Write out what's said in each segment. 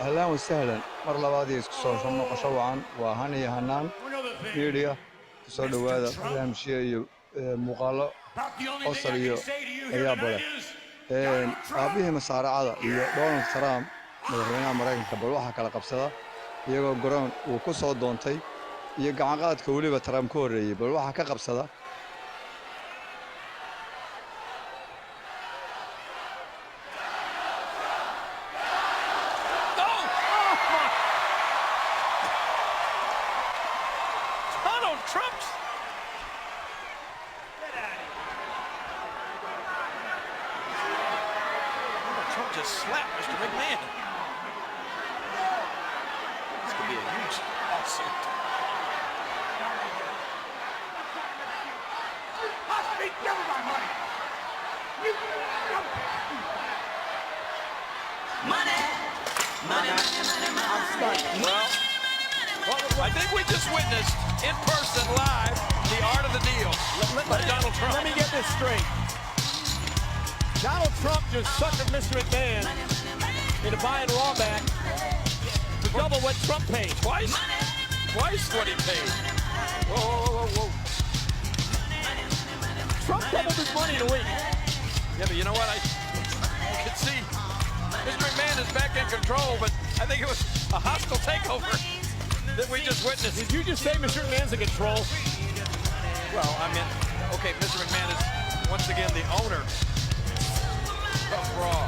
ahlan wasahlan mar labaad iyo isku soo noqosho wacan waa han iyo hanaan media kusoo dhowaada barnaamijyo iyo muuqaalo qosol iyo layaab leh aabihii masaaracada iyo Donald Trump madaxweynaha Mareykanka bal waxa kala qabsada iyagoo garoon uu ku soo doontay iyo gacan qaadka waliba Trump ka horeeyay bal waxa ka qabsada Trump's. Trump just slapped Mr. McMahon. This could be a huge lawsuit. Give me my money. Money. I'm stunned. Well, I think we just witnessed in person, live, the art of the deal by Donald Trump. Let me get this straight. Donald Trump just suckered Mr. McMahon into buying Raw back for double what Trump paid. Twice? Twice what he paid. Whoa. Trump doubled his money in a week. Yeah, but you know what? I could see Mr. McMahon is back in control, but I think it was a hostile takeover that we just witnessed. Did you just say Mr. McMahon's in control? Well, I mean, okay, Mr. McMahon is once again the owner of Raw.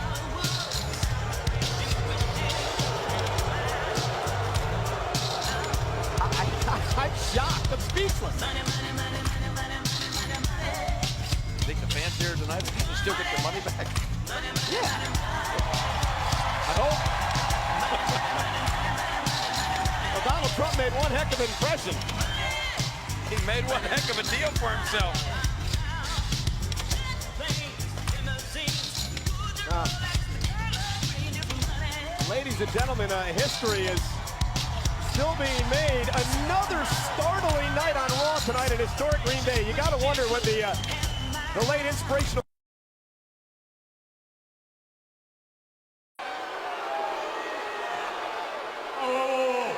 I'm shocked. I'm speechless. Think the fans here tonight will still get their money back? Yeah. I hope. Well, Donald Trump made one heck of an impression. He made one heck of a deal for himself. Ladies and gentlemen, history is still being made. Another startling night on Raw tonight in historic Green Bay. You got to wonder what the late inspirational. Oh,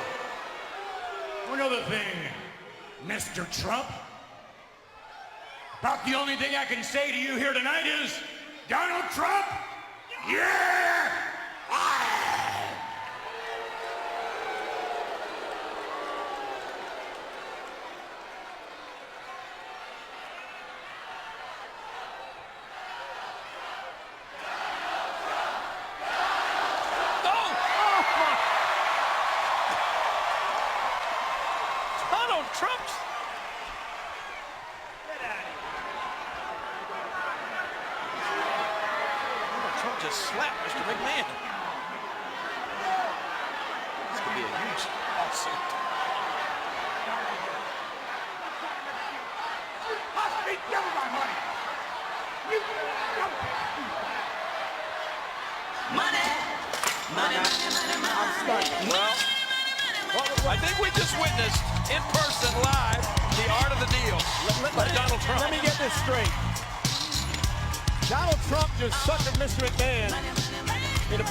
one other thing, Mr. Trump. About the only thing I can say to you here tonight is, Donald Trump, yeah! Donald Trump's. Trump just slapped Mr. McMahon. This could be a huge lawsuit. Give me my money. I'm stunned. Well, I think we just witnessed in person, live, the art of the deal by Donald Trump. Let me get this straight. Donald Trump just suckered Mr. McMahon